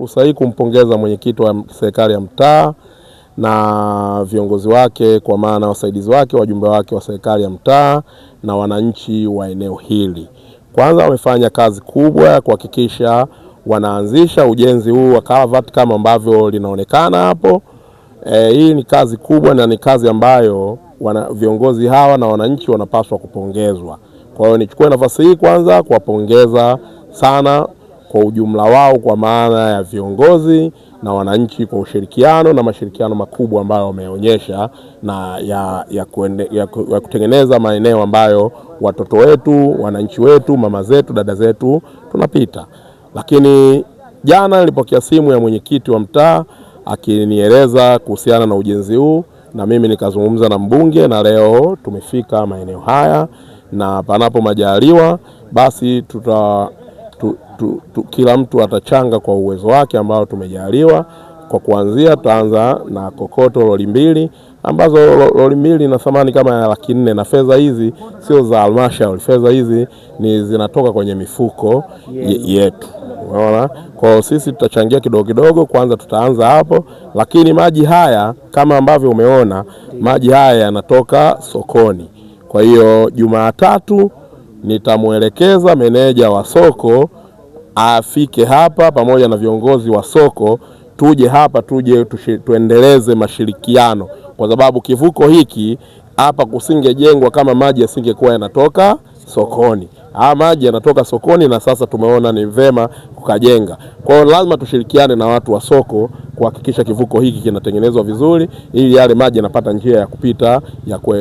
fursa hii kumpongeza mwenyekiti wa serikali ya mtaa na viongozi wake, kwa maana wasaidizi wake, wajumbe wake wa serikali ya mtaa na wananchi wa eneo hili. Kwanza wamefanya kazi kubwa ya kuhakikisha wanaanzisha ujenzi huu wa culvert kama ambavyo linaonekana hapo. Hii ni kazi kubwa na ni kazi ambayo viongozi hawa na wananchi wanapaswa kupongezwa. Kwa hiyo nichukue nafasi hii kwanza kuwapongeza sana kwa ujumla wao, kwa maana ya viongozi na wananchi kwa ushirikiano na mashirikiano makubwa ambayo wameonyesha na ya kutengeneza maeneo ambayo watoto wetu, wananchi wetu, mama zetu, dada zetu tunapita. Lakini jana nilipokea simu ya mwenyekiti wa mtaa akinieleza kuhusiana na ujenzi huu, na mimi nikazungumza na mbunge, na leo tumefika maeneo haya, na panapo majaliwa basi kila mtu atachanga kwa uwezo wake ambao tumejaliwa. Kwa kuanzia tutaanza na kokoto lori 2 ambazo lori 2 na thamani kama ya 400, na fedha hizi sio za halmashauri, fedha hizi ni zinatoka kwenye mifuko yetu. Unaona? Kwa sisi tutachangia kidogo kidogo, kwanza tutaanza hapo, lakini maji haya kama ambavyo umeona, maji haya yanatoka sokoni. Kwa hiyo Jumatatu nitamuelekeza meneja wa soko afike hapa pamoja na viongozi wa soko, tuje hapa tuendeleze mashirikiano, kwa sababu kivuko hiki hapa kusingejengwa kama maji yasingekuwa yanatoka sokoni. Maji yanatoka sokoni na sasa tumeona ni vema kukajenga. Kwa hiyo lazima tushirikiane na watu wa soko kuhakikisha kivuko hiki kinatengenezwa vizuri, ili yale maji yanapata njia ya kupita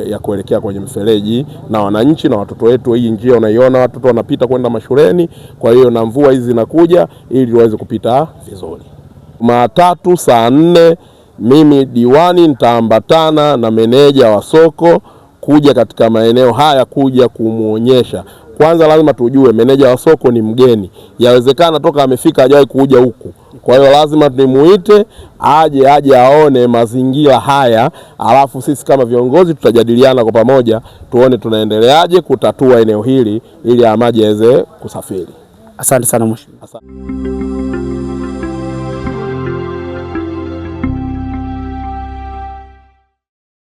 ya kuelekea kwenye mfereji, na wananchi na watoto wetu. Hii njia unaiona watoto wanapita kwenda mashuleni, kwa hiyo na mvua hizi zinakuja ili waweze kupita vizuri. Jumatatu saa 4 mimi diwani nitaambatana na meneja wa soko kuja katika maeneo haya kuja kumuonyesha. Kwanza lazima tujue meneja wa soko ni mgeni, yawezekana toka amefika hajawahi kuja huku. Kwa hiyo lazima tunimuite aje aone mazingira haya, alafu sisi kama viongozi tutajadiliana kwa pamoja tuone tunaendeleaje kutatua eneo hili ili maji yaweze kusafiri. Asante sana mheshimiwa.